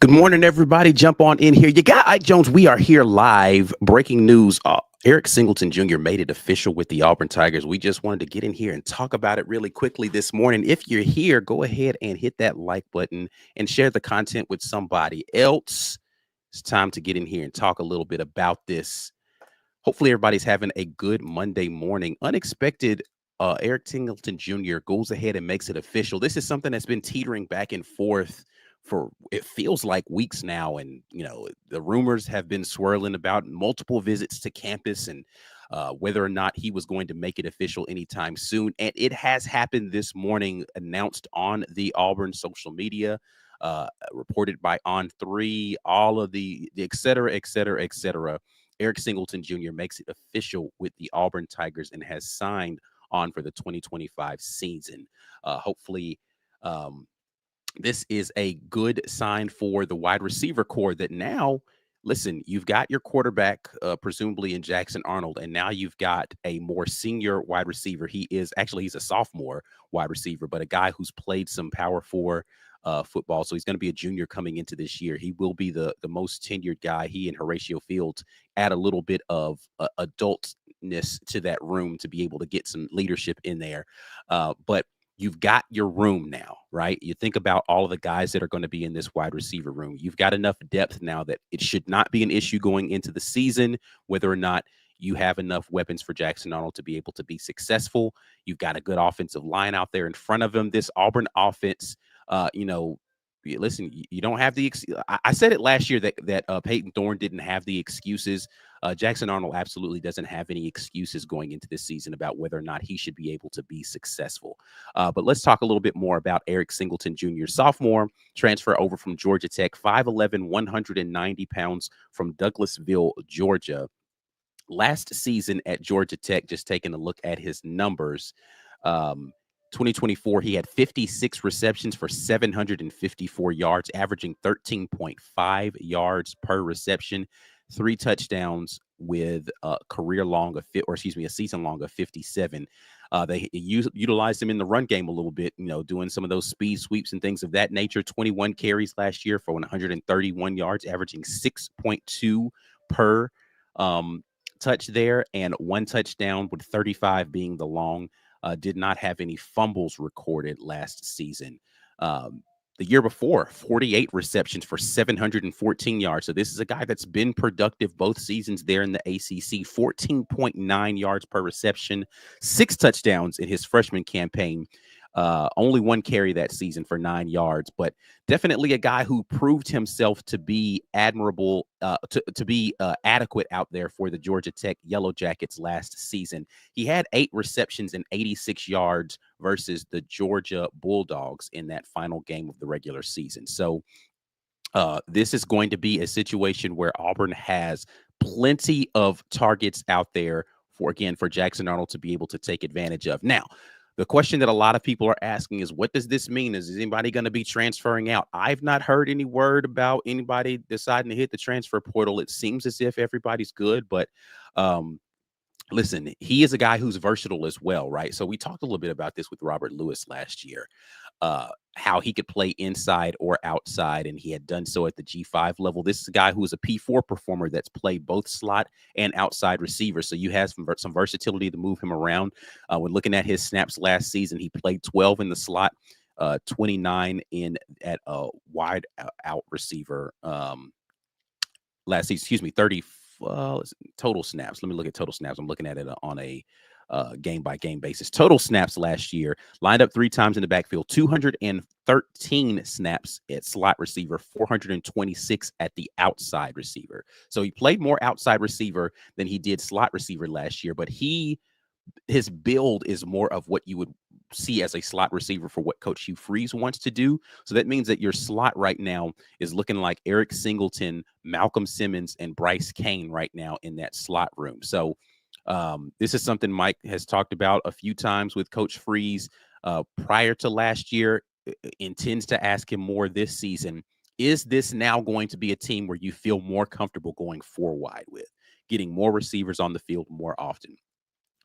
Good morning, everybody. Jump on in here. You got Ike Jones. We are here live. Breaking news. Eric Singleton Jr. made it official with the Auburn Tigers. We just wanted to get in here and talk about it really quickly this morning. If you're here, go ahead and hit that like button and share the content with somebody else. It's time to get in here and talk a little bit about this. Hopefully, everybody's having a good Monday morning. Unexpected. Eric Singleton Jr. goes ahead and makes it official. This is something that's been teetering back and forth for it feels like weeks now, and the rumors have been swirling about multiple visits to campus and whether or not he was going to make it official anytime soon. And it has happened this morning, announced on the Auburn social media, reported by On3, all of the et cetera, et cetera, et cetera. Eric Singleton Jr. makes it official with the Auburn Tigers and has signed on for the 2025 season. Hopefully, this is a good sign for the wide receiver core that now, listen, you've got your quarterback, presumably in Jackson Arnold, and now you've got a more senior wide receiver. He's a sophomore wide receiver, but a guy who's played some Power Four football. So he's going to be a junior coming into this year. He will be the most tenured guy. He and Horatio Fields add a little bit of adultness to that room to be able to get some leadership in there. But you've got your room now, right? You think about all of the guys that are going to be in this wide receiver room. You've got enough depth now that it should not be an issue going into the season, whether or not you have enough weapons for Jackson Arnold to be able to be successful. You've got a good offensive line out there in front of him. This Auburn offense, listen, you don't have the. I said it last year that Peyton Thorne didn't have the excuses. Jackson Arnold absolutely doesn't have any excuses going into this season about whether or not he should be able to be successful. But let's talk a little bit more about Eric Singleton Jr., sophomore, transfer over from Georgia Tech, 5'11", 190 pounds from Douglasville, Georgia. Last season at Georgia Tech, just taking a look at his numbers, 2024, he had 56 receptions for 754 yards, averaging 13.5 yards per reception, 3 touchdowns with a season long of 57. They utilized him in the run game a little bit, doing some of those speed sweeps and things of that nature. 21 carries last year for 131 yards, averaging 6.2 per touch there, and 1 touchdown, with 35 being the long. Did not have any fumbles recorded last season. The year before, 48 receptions for 714 yards. So this is a guy that's been productive both seasons there in the ACC. 14.9 yards per reception, 6 touchdowns in his freshman campaign. Only 1 carry that season for 9 yards, but definitely a guy who proved himself to be admirable, to be adequate out there for the Georgia Tech Yellow Jackets last season. He had 8 receptions and 86 yards versus the Georgia Bulldogs in that final game of the regular season. So this is going to be a situation where Auburn has plenty of targets out there for Jackson Arnold to be able to take advantage of. Now, the question that a lot of people are asking is, what does this mean? Is anybody going to be transferring out? I've not heard any word about anybody deciding to hit the transfer portal. It seems as if everybody's good, but listen, he is a guy who's versatile as well, right? So we talked a little bit about this with Robert Lewis last year, how he could play inside or outside, and he had done so at the G5 level. This is a guy who is a P4 performer that's played both slot and outside receiver, so you have some versatility to move him around. When looking at his snaps last season, he played 12 in the slot, 29 at a wide out receiver. Last season, 30 total snaps. Let me look at total snaps. I'm looking at it on a game-by-game basis. Total snaps last year, lined up 3 times in the backfield, 213 snaps at slot receiver, 426 at the outside receiver. So he played more outside receiver than he did slot receiver last year, but his build is more of what you would see as a slot receiver for what Coach Hugh Freeze wants to do. So that means that your slot right now is looking like Eric Singleton, Malcolm Simmons, and Bryce Kane right now in that slot room. So this is something Mike has talked about a few times with Coach Freeze prior to last year, intends to ask him more this season. Is this now going to be a team where you feel more comfortable going 4 wide with, getting more receivers on the field more often?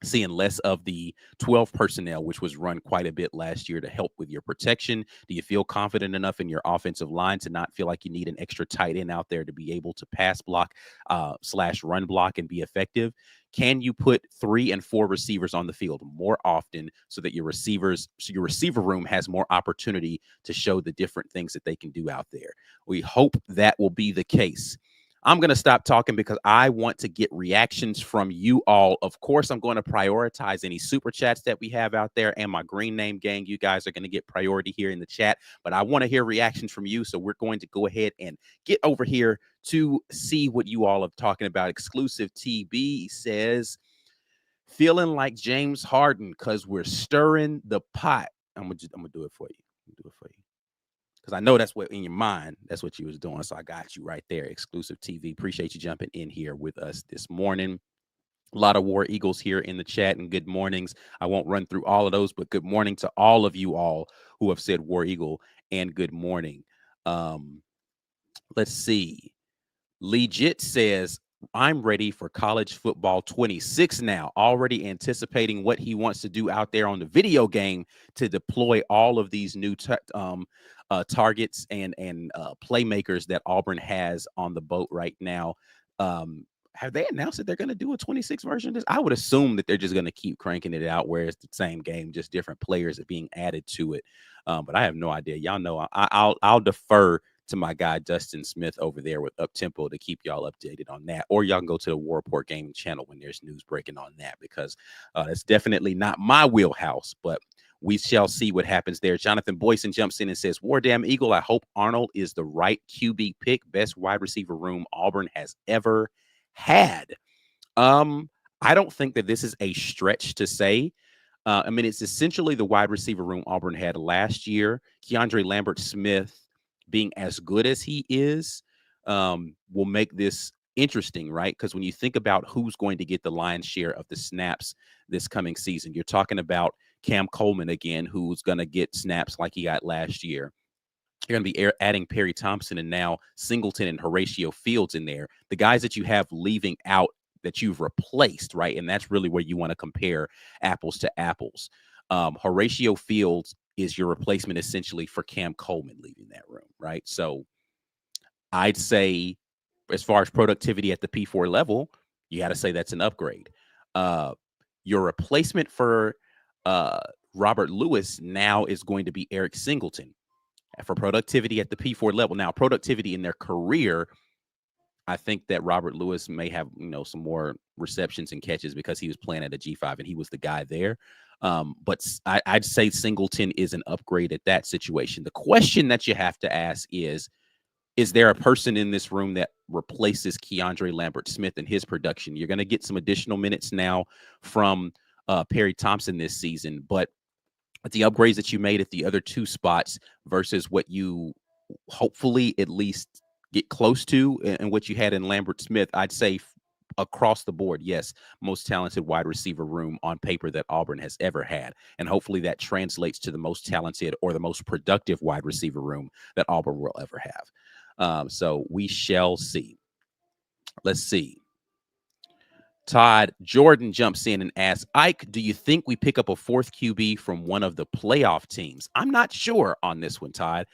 seeing less of the 12 personnel, which was run quite a bit last year to help with your protection? Do you feel confident enough in your offensive line to not feel like you need an extra tight end out there to be able to pass block slash run block and be effective? Can you put 3 and 4 receivers on the field more often so that your receiver room has more opportunity to show the different things that they can do out there? We hope that will be the case. I'm going to stop talking because I want to get reactions from you all. Of course, I'm going to prioritize any super chats that we have out there, and my green name gang, you guys are going to get priority here in the chat, but I want to hear reactions from you. So we're going to go ahead and get over here to see what you all are talking about. Exclusive TB says, feeling like James Harden because we're stirring the pot. I'm gonna do it for you. Do it for you because I know that's what in your mind, that's what you was doing. So I got you right there. Exclusive TV. Appreciate you jumping in here with us this morning. A lot of War Eagles here in the chat, and good mornings. I won't run through all of those, but good morning to all of you all who have said War Eagle and good morning. Let's see. Legit says, I'm ready for college football 26 now, already anticipating what he wants to do out there on the video game to deploy all of these new targets and playmakers that Auburn has on the boat right now. Have they announced that they're going to do a 26 version of this? I would assume that they're just going to keep cranking it out where it's the same game, just different players are being added to it. But I have no idea. Y'all know I'll defer to my guy Dustin Smith over there with Uptempo to keep y'all updated on that. Or y'all can go to the War Report Gaming channel when there's news breaking on that, because it's definitely not my wheelhouse, but we shall see what happens there. Jonathan Boyson jumps in and says, War Damn Eagle, I hope Arnold is the right QB pick. Best wide receiver room Auburn has ever had. I don't think that this is a stretch to say. I mean, it's essentially the wide receiver room Auburn had last year. Keandre Lambert-Smith being as good as he is will make this interesting, right? Because when you think about who's going to get the lion's share of the snaps this coming season, you're talking about Cam Coleman again, who's going to get snaps like he got last year. You're going to be adding Perry Thompson and now Singleton and Horatio Fields in there. The guys that you have leaving out that you've replaced, right? And that's really where you want to compare apples to apples. Horatio Fields is your replacement essentially for Cam Coleman leaving that room, right? So I'd say as far as productivity at the P4 level, you got to say that's an upgrade. Your replacement for Robert Lewis now is going to be Eric Singleton for productivity at the P4 level. Now, productivity in their career, I think that Robert Lewis may have, some more receptions and catches because he was playing at a G5 and he was the guy there. But I'd say Singleton is an upgrade at that situation. The question that you have to ask is there a person in this room that replaces Keandre Lambert-Smith in his production? You're going to get some additional minutes now from Perry Thompson this season, but the upgrades that you made at the other two spots versus what you hopefully at least get close to and what you had in Lambert-Smith, I'd say across the board, yes, most talented wide receiver room on paper that Auburn has ever had. And hopefully that translates to the most talented or the most productive wide receiver room that Auburn will ever have. So we shall see. Let's see. Todd Jordan jumps in and asks, Ike, do you think we pick up a fourth QB from one of the playoff teams? I'm not sure on this one, Todd.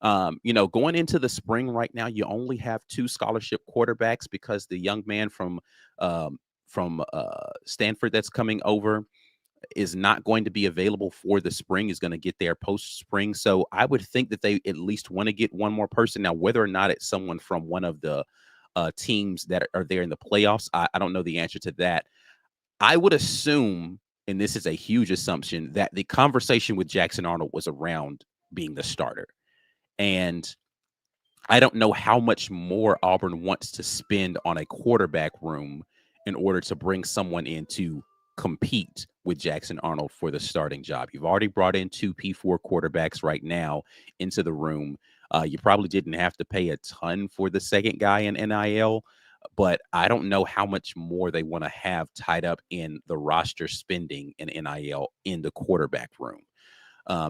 Going into the spring right now, you only have 2 scholarship quarterbacks because the young man from Stanford that's coming over is not going to be available for the spring, is going to get there post-spring. So I would think that they at least want to get one more person. Now, whether or not it's someone from one of the teams that are there in the playoffs, I don't know the answer to that. I would assume, and this is a huge assumption, that the conversation with Jackson Arnold was around being the starter. And I don't know how much more Auburn wants to spend on a quarterback room in order to bring someone in to compete with Jackson Arnold for the starting job. You've already brought in 2 P4 quarterbacks right now into the room. You probably didn't have to pay a ton for the second guy in NIL, but I don't know how much more they want to have tied up in the roster spending in NIL in the quarterback room.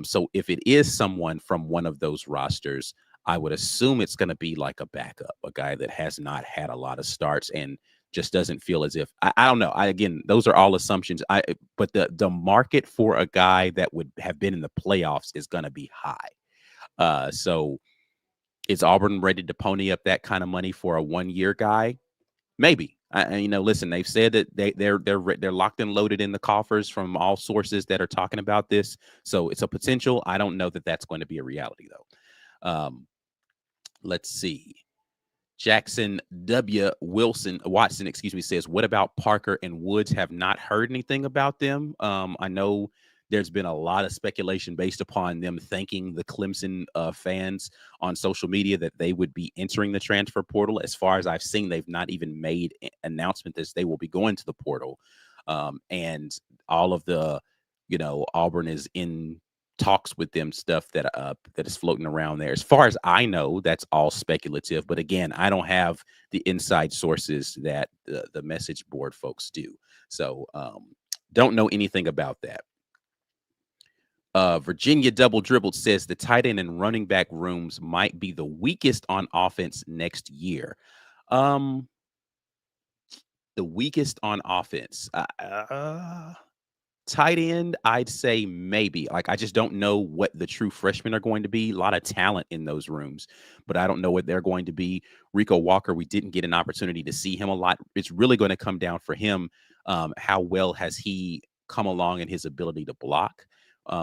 So if it is someone from one of those rosters, I would assume it's going to be like a backup, a guy that has not had a lot of starts and just doesn't feel as if I don't know. Again, those are all assumptions. But the market for a guy that would have been in the playoffs is going to be high. So is Auburn ready to pony up that kind of money for a 1-year guy? Maybe. Listen, they've said that they're locked and loaded in the coffers from all sources that are talking about this. So it's a potential. I don't know that that's going to be a reality though. Let's see. Jackson Watson, excuse me, says, what about Parker and Woods? Have not heard anything about them. I know there's been a lot of speculation based upon them thanking the Clemson fans on social media that they would be entering the transfer portal. As far as I've seen, they've not even made an announcement that they will be going to the portal. And all of the, Auburn is in talks with them stuff that is floating around there. As far as I know, that's all speculative. But again, I don't have the inside sources that the message board folks do. So don't know anything about that. Virginia Double Dribbled says the tight end and running back rooms might be the weakest on offense next year. The weakest on offense. Tight end, I'd say maybe. Like, I just don't know what the true freshmen are going to be. A lot of talent in those rooms, but I don't know what they're going to be. Rico Walker, we didn't get an opportunity to see him a lot. It's really going to come down for him. How well has he come along in his ability to block?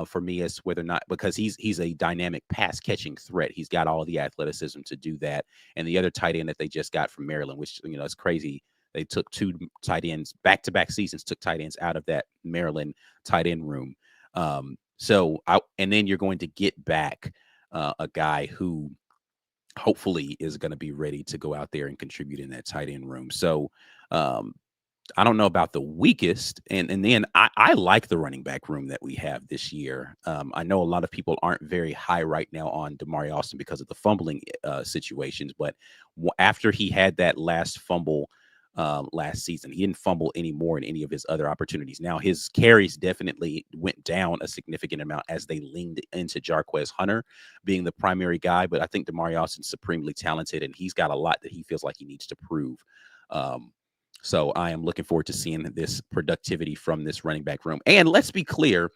For me, as whether or not, because he's a dynamic pass catching threat. He's got all the athleticism to do that. And the other tight end that they just got from Maryland, which, is crazy. They took 2 tight ends, back-to-back seasons, took tight ends out of that Maryland tight end room. And then you're going to get back a guy who hopefully is going to be ready to go out there and contribute in that tight end room. So I don't know about the weakest. And then I like the running back room that we have this year. I know a lot of people aren't very high right now on Damari Alston because of the fumbling situations. But after he had that last fumble last season, he didn't fumble anymore in any of his other opportunities. Now, his carries definitely went down a significant amount as they leaned into Jarquez Hunter being the primary guy. But I think Damari Alston's supremely talented, and he's got a lot that he feels like he needs to prove. So I am looking forward to seeing this productivity from this running back room. And let's be clear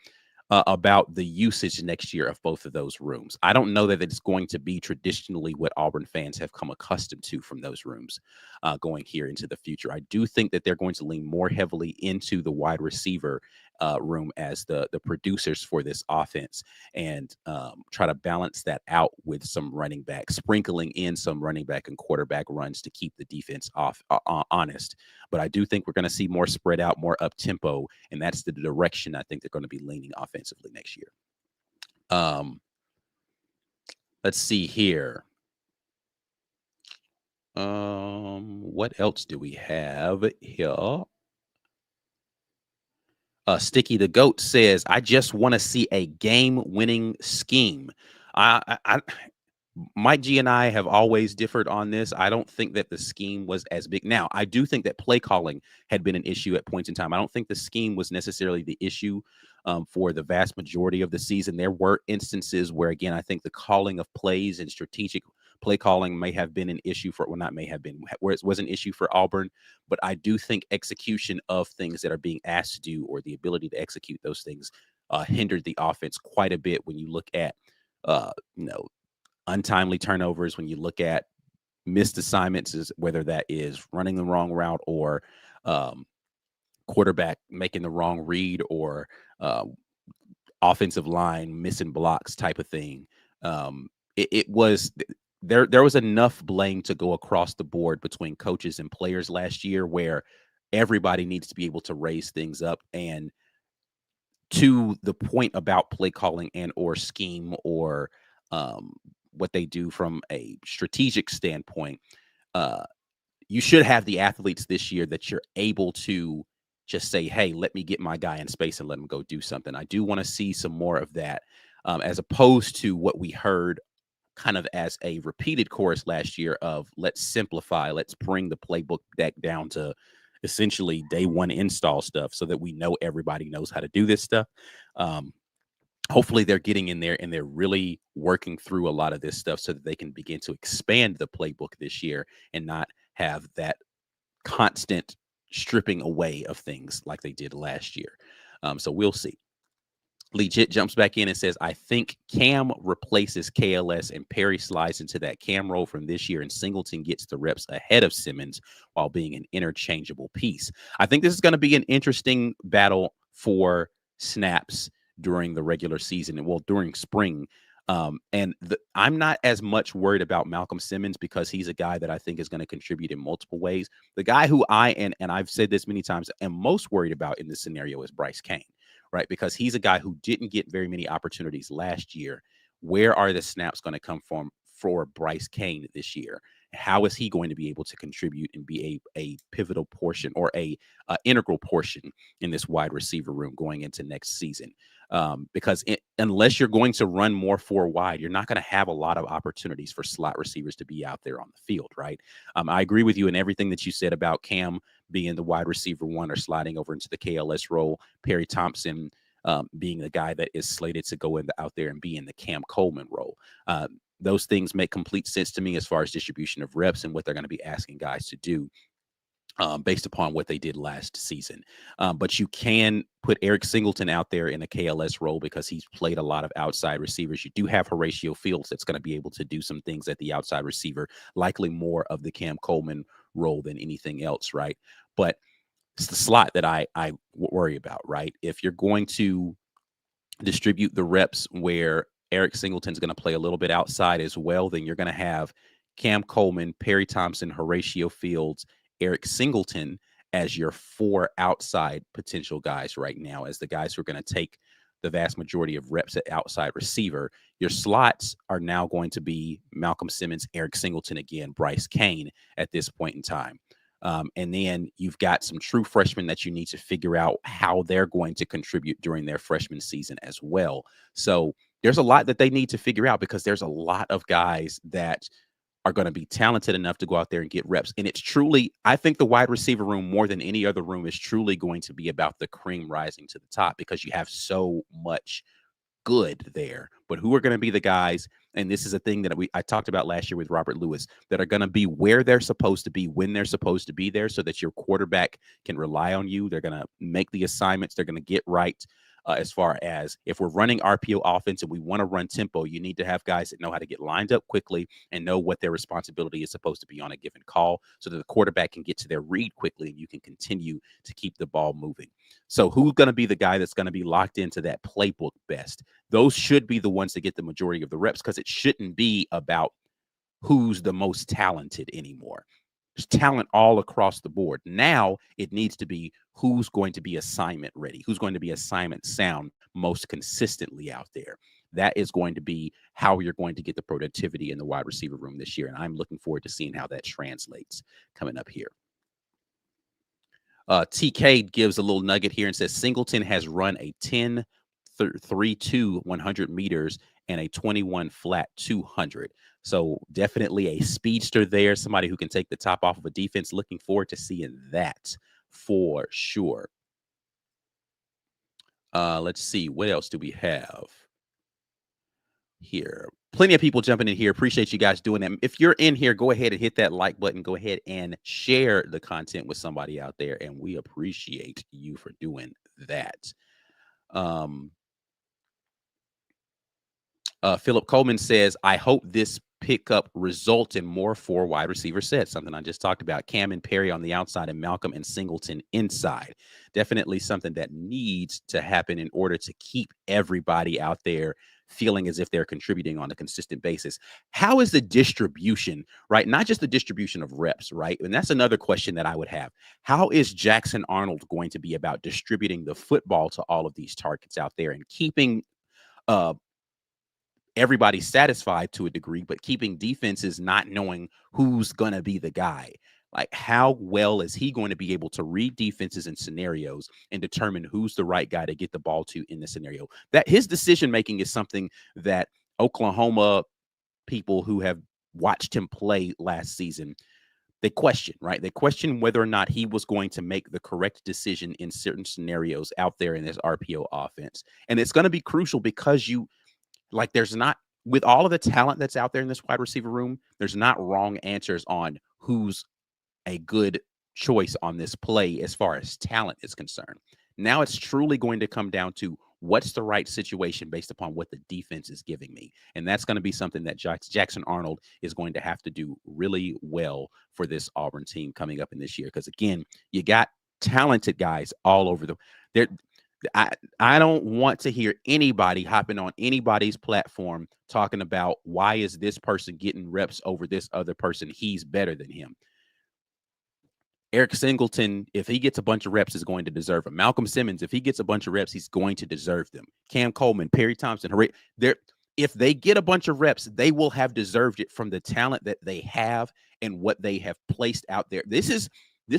about the usage next year of both of those rooms. I don't know that it's going to be traditionally what Auburn fans have come accustomed to from those rooms going here into the future. I do think that they're going to lean more heavily into the wide receiver room as the producers for this offense, and try to balance that out with some running back, sprinkling in some running back and quarterback runs to keep the defense honest. But I do think we're going to see more spread out, more up tempo, and that's the direction I think they're going to be leaning offensively next year. Let's see here. What else do we have here? Sticky the Goat says, I just want to see a game-winning scheme. Mike G and I have always differed on this. I don't think that the scheme was as big. Now, I do think that play calling had been an issue at points in time. I don't think the scheme was necessarily the issue for the vast majority of the season. There were instances where, again, I think the calling of plays and strategic play calling may have been an issue for, well, not may have been, where it was an issue for Auburn. But I do think execution of things that are being asked to do, or the ability to execute those things, hindered the offense quite a bit when you look at, untimely turnovers, when you look at missed assignments, is whether that is running the wrong route, or quarterback making the wrong read, or offensive line missing blocks type of thing. It was there was enough blame to go across the board between coaches and players last year, where everybody needs to be able to raise things up. And to the point about play calling and or scheme, or what they do from a strategic standpoint, you should have the athletes this year that you're able to just say, hey, let me get my guy in space and let him go do something. I do want to see some more of that, as opposed to what we heard kind of as a repeated chorus last year of let's simplify, let's bring the playbook deck down to essentially day one install stuff, so that we know everybody knows how to do this stuff. Hopefully they're getting in there and they're really working through a lot of this stuff so that they can begin to expand the playbook this year, and not have that constant stripping away of things like they did last year. So we'll see. Legit jumps back in and says, I think Cam replaces KLS and Perry slides into that Cam role from this year, and Singleton gets the reps ahead of Simmons while being an interchangeable piece. I think this is going to be an interesting battle for snaps during the regular season and, well, during spring. I'm not as much worried about Malcolm Simmons because he's a guy that I think is going to contribute in multiple ways. The guy who and I've said this many times, am most worried about in this scenario is Bryce Cain, right? Because he's a guy who didn't get very many opportunities last year. Where are the snaps going to come from for Bryce Cain this year? How is he going to be able to contribute and be a pivotal portion or a integral portion in this wide receiver room going into next season? Because unless you're going to run more 4 wide, you're not going to have a lot of opportunities for slot receivers to be out there on the field, right? I agree with you in everything that you said about Cam being the wide receiver 1 or sliding over into the KLS role, Perry Thompson being the guy that is slated to go out there and be in the Cam Coleman role. Those things make complete sense to me as far as distribution of reps and what they're going to be asking guys to do. Based upon what they did last season. But you can put Eric Singleton out there in a KLS role because he's played a lot of outside receivers. You do have Horatio Fields that's going to be able to do some things at the outside receiver, likely more of the Cam Coleman role than anything else, right? But it's the slot that I worry about, right? If you're going to distribute the reps where Eric Singleton's going to play a little bit outside as well, then you're going to have Cam Coleman, Perry Thompson, Horatio Fields, Eric Singleton as your 4 outside potential guys right now, as the guys who are going to take the vast majority of reps at outside receiver. Your slots are now going to be Malcolm Simmons, Eric Singleton again, Bryce Cain at this point in time. And then you've got some true freshmen that you need to figure out how they're going to contribute during their freshman season as well. So there's a lot that they need to figure out because there's a lot of guys that are going to be talented enough to go out there and get reps. And it's truly, I think the wide receiver room more than any other room is truly going to be about the cream rising to the top because you have so much good there. But who are going to be the guys? And this is a thing that I talked about last year with Robert Lewis, that are going to be where they're supposed to be, when they're supposed to be there, so that your quarterback can rely on you. They're going to make the assignments. They're going to get right. As far as if we're running RPO offense and we want to run tempo, you need to have guys that know how to get lined up quickly and know what their responsibility is supposed to be on a given call so that the quarterback can get to their read quickly and you can continue to keep the ball moving. So who's going to be the guy that's going to be locked into that playbook best? Those should be the ones that get the majority of the reps because it shouldn't be about who's the most talented anymore. There's talent all across the board. Now it needs to be who's going to be assignment ready, who's going to be assignment sound most consistently out there. That is going to be how you're going to get the productivity in the wide receiver room this year. And I'm looking forward to seeing how that translates coming up here. TK gives a little nugget here and says Singleton has run a 10-3-2 100 meters and a 21 flat 200. So definitely a speedster there, somebody who can take the top off of a defense. Looking forward to seeing that for sure. Let's see. What else do we have here? Plenty of people jumping in here. Appreciate you guys doing that. If you're in here, go ahead and hit that like button. Go ahead and share the content with somebody out there. And we appreciate you for doing that. Philip Coleman says, I hope this pickup results in more 4 wide receiver sets, something I just talked about. Cam and Perry on the outside and Malcolm and Singleton inside. Definitely something that needs to happen in order to keep everybody out there feeling as if they're contributing on a consistent basis. How is the distribution, right? Not just the distribution of reps, right? And that's another question that I would have. How is Jackson Arnold going to be about distributing the football to all of these targets out there and keeping everybody's satisfied to a degree, but keeping defenses not knowing who's going to be the guy? Like, how well is he going to be able to read defenses and scenarios and determine who's the right guy to get the ball to in the scenario? That his decision making is something that Oklahoma people who have watched him play last season, they question, right? They question whether or not he was going to make the correct decision in certain scenarios out there in this RPO offense. And it's going to be crucial because there's not, with all of the talent that's out there in this wide receiver room, there's not wrong answers on who's a good choice on this play as far as talent is concerned. Now it's truly going to come down to what's the right situation based upon what the defense is giving me. And that's going to be something that Jackson Arnold is going to have to do really well for this Auburn team coming up in this year. Because again, you got talented guys all over the there. I don't want to hear anybody hopping on anybody's platform talking about why is this person getting reps over this other person? He's better than him. Eric Singleton, if he gets a bunch of reps, is going to deserve them. Malcolm Simmons, if he gets a bunch of reps, he's going to deserve them. Cam Coleman, Perry Thompson, if they get a bunch of reps, they will have deserved it from the talent that they have and what they have placed out there. This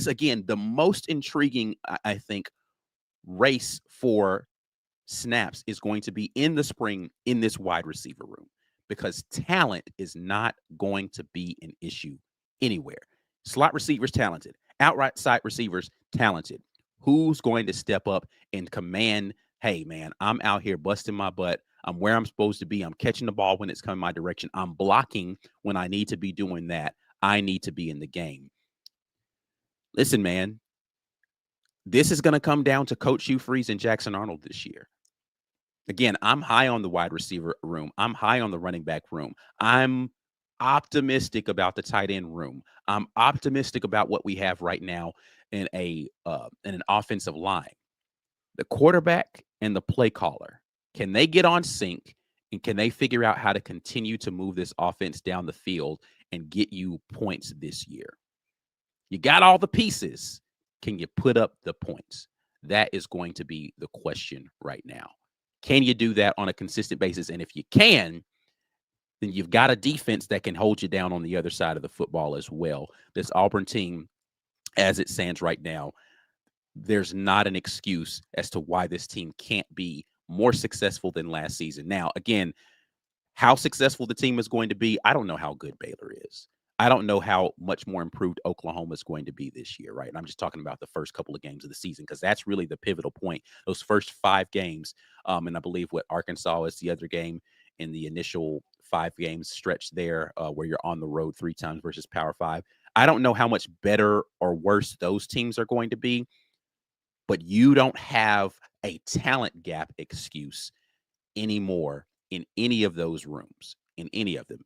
again, the most intriguing, I think, race for snaps is going to be in the spring in this wide receiver room, because talent is not going to be an issue anywhere. Slot receivers talented, outright side receivers talented. Who's going to step up and command, hey man, I'm out here busting my butt, I'm where I'm supposed to be, I'm catching the ball when it's coming my direction, I'm blocking when I need to be doing that, I need to be in the game. Listen, man, this is going to come down to Coach Hugh Freeze and Jackson Arnold this year. Again, I'm high on the wide receiver room. I'm high on the running back room. I'm optimistic about the tight end room. I'm optimistic about what we have right now in an offensive line. The quarterback and the play caller, can they get on sync, and can they figure out how to continue to move this offense down the field and get you points this year? You got all the pieces. Can you put up the points? That is going to be the question right now. Can you do that on a consistent basis? And if you can, then you've got a defense that can hold you down on the other side of the football as well. This Auburn team, as it stands right now, there's not an excuse as to why this team can't be more successful than last season. Now, again, how successful the team is going to be, I don't know how good Baylor is. I don't know how much more improved Oklahoma is going to be this year, right? And I'm just talking about the first couple of games of the season, because that's really the pivotal point. Those first 5 games, and I believe what Arkansas is the other game in the initial 5 games stretch there, where you're on the road 3 times versus Power 5. I don't know how much better or worse those teams are going to be, but you don't have a talent gap excuse anymore in any of those rooms, in any of them.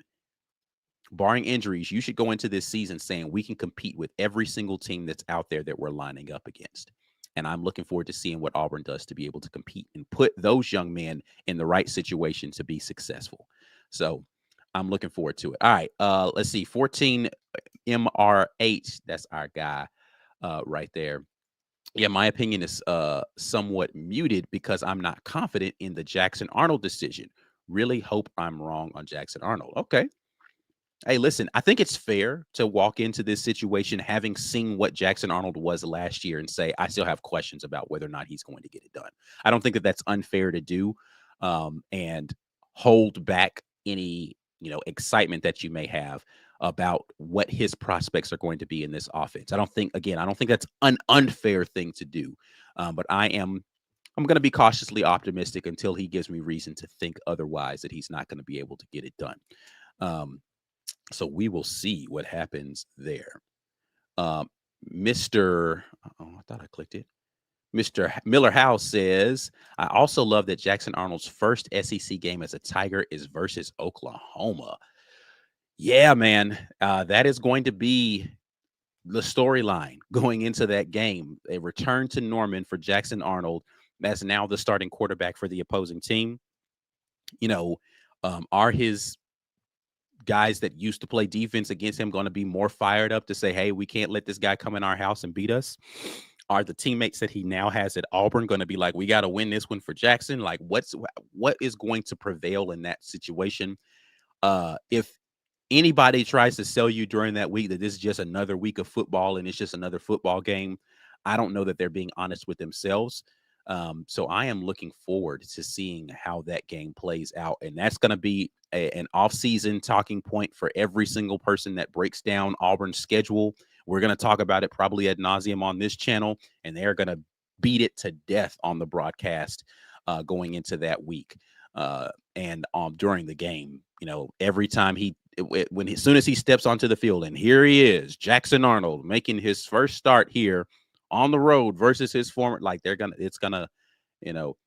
Barring injuries, you should go into this season saying we can compete with every single team that's out there that we're lining up against. And I'm looking forward to seeing what Auburn does to be able to compete and put those young men in the right situation to be successful. So I'm looking forward to it. All right. Let's see. 14 MR8. That's our guy right there. Yeah, my opinion is somewhat muted because I'm not confident in the Jackson Arnold decision. Really hope I'm wrong on Jackson Arnold. Okay. Hey, listen, I think it's fair to walk into this situation having seen what Jackson Arnold was last year and say, I still have questions about whether or not he's going to get it done. I don't think that that's unfair to do, and hold back any, excitement that you may have about what his prospects are going to be in this offense. I don't think that's an unfair thing to do. But I'm going to be cautiously optimistic until he gives me reason to think otherwise, that he's not going to be able to get it done. So we will see what happens there. Mr. Oh, I thought I clicked it. Mr. Miller House says, I also love that Jackson Arnold's first SEC game as a Tiger is versus Oklahoma. Yeah, man. That is going to be the storyline going into that game. A return to Norman for Jackson Arnold as now the starting quarterback for the opposing team. Are his guys that used to play defense against him going to be more fired up to say, hey, we can't let this guy come in our house and beat us? Are the teammates that he now has at Auburn going to be like, we got to win this one for Jackson? Like, what is going to prevail in that situation? If anybody tries to sell you during that week that this is just another week of football and it's just another football game, I don't know that they're being honest with themselves. So I am looking forward to seeing how that game plays out. And that's going to be an off-season talking point for every single person that breaks down Auburn's schedule. We're going to talk about it probably ad nauseum on this channel, and they're going to beat it to death on the broadcast going into that week and during the game. Every time as soon as he steps onto the field, and here he is, Jackson Arnold, making his first start here on the road versus his former, like it's gonna, you know,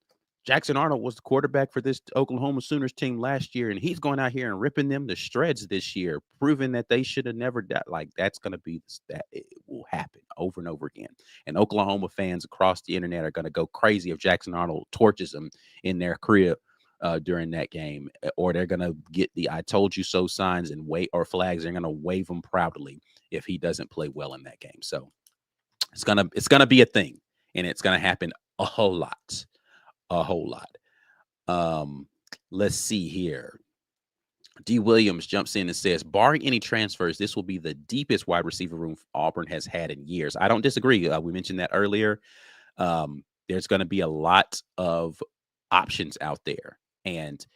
Jackson Arnold was the quarterback for this Oklahoma Sooners team last year, and he's going out here and ripping them to shreds this year, proving that they should have never done. Like that's going to be that it will happen over and over again. And Oklahoma fans across the internet are going to go crazy if Jackson Arnold torches them in their crib during that game, or they're going to get the "I told you so" signs and flags. They're going to wave them proudly if he doesn't play well in that game. So it's gonna be a thing, and it's gonna happen a whole lot. A whole lot. Let's see here. D. Williams jumps in and says, barring any transfers, this will be the deepest wide receiver room Auburn has had in years. I don't disagree. We mentioned that earlier. There's going to be a lot of options out there. And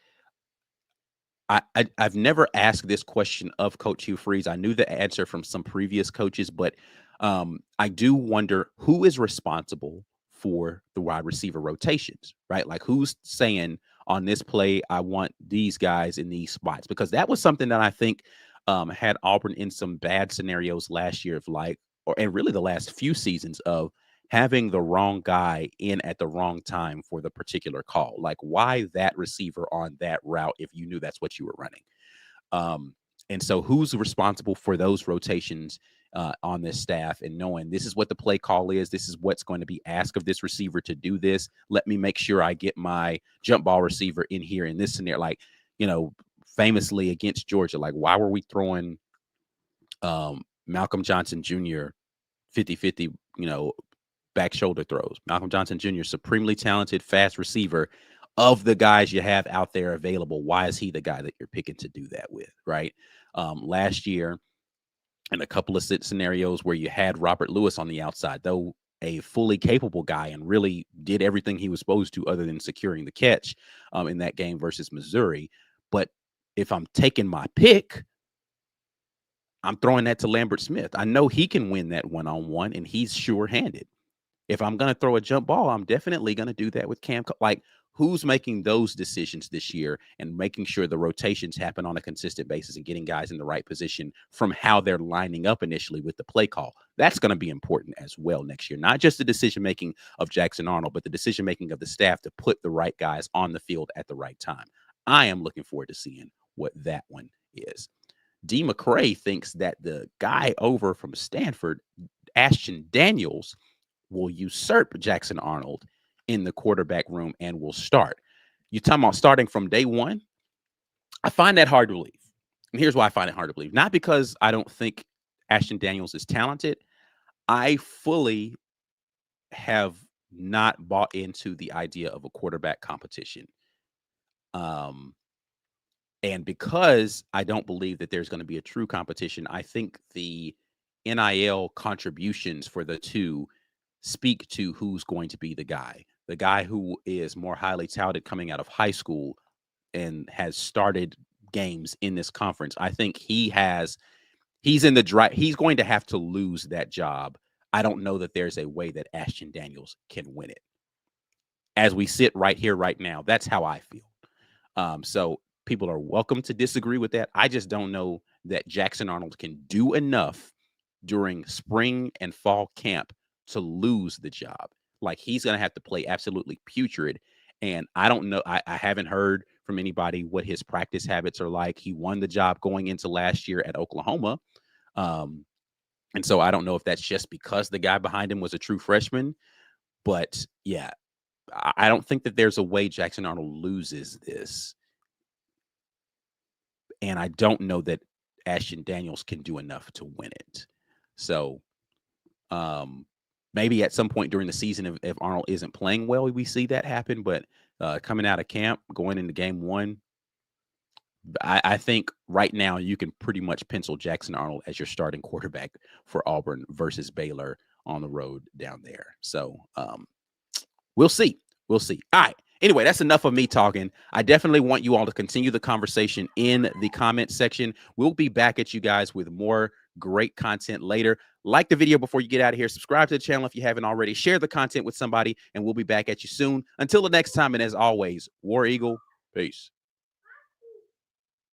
I've never asked this question of Coach Hugh Freeze. I knew the answer from some previous coaches, but I do wonder who is responsible for the wide receiver rotations, right? Like who's saying on this play, I want these guys in these spots, because that was something that I think had Auburn in some bad scenarios last year and really the last few seasons of having the wrong guy in at the wrong time for the particular call. Like why that receiver on that route if you knew that's what you were running? And so who's responsible for those rotations on this staff, and knowing this is what the play call is, this is what's going to be asked of this receiver to do this. Let me make sure I get my jump ball receiver in here in this scenario. Like, famously against Georgia, like why were we throwing Malcolm Johnson Jr. 50-50, back shoulder throws? Malcolm Johnson Jr., supremely talented, fast receiver. Of the guys you have out there available, why is he the guy that you're picking to do that with, right? Last year, in a couple of scenarios where you had Robert Lewis on the outside, though a fully capable guy and really did everything he was supposed to other than securing the catch in that game versus Missouri. But if I'm taking my pick, I'm throwing that to Lambert Smith. I know he can win that one-on-one, and he's sure-handed. If I'm going to throw a jump ball, I'm definitely going to do that with Cam. Like, who's making those decisions this year and making sure the rotations happen on a consistent basis and getting guys in the right position from how they're lining up initially with the play call? That's going to be important as well next year. Not just the decision-making of Jackson Arnold, but the decision-making of the staff to put the right guys on the field at the right time. I am looking forward to seeing what that one is. D. McCray thinks that the guy over from Stanford, Ashton Daniels, will usurp Jackson Arnold in the quarterback room and will start. You're talking about starting from day one? I find that hard to believe. And here's why I find it hard to believe. Not because I don't think Ashton Daniels is talented. I fully have not bought into the idea of a quarterback competition. And because I don't believe that there's going to be a true competition, I think the NIL contributions for the two speak to who's going to be the guy who is more highly touted coming out of high school and has started games in this conference. I think he's in the drive. He's going to have to lose that job. I don't know that there's a way that Ashton Daniels can win it. As we sit right here, right now, that's how I feel. So people are welcome to disagree with that. I just don't know that Jackson Arnold can do enough during spring and fall camp to lose the job. Like, he's going to have to play absolutely putrid. And I don't know. I haven't heard from anybody what his practice habits are like. He won the job going into last year at Oklahoma. And so I don't know if that's just because the guy behind him was a true freshman. But yeah, I don't think that there's a way Jackson Arnold loses this. And I don't know that Ashton Daniels can do enough to win it. So maybe at some point during the season, if Arnold isn't playing well, we see that happen. But coming out of camp, going into game one, I think right now you can pretty much pencil Jackson Arnold as your starting quarterback for Auburn versus Baylor on the road down there. So we'll see. We'll see. All right. Anyway, that's enough of me talking. I definitely want you all to continue the conversation in the comment section. We'll be back at you guys with more great content later. Like the video before you get out of here. Subscribe to the channel if you haven't already. Share the content with somebody, and we'll be back at you soon. Until the next time, and as always, War Eagle, peace.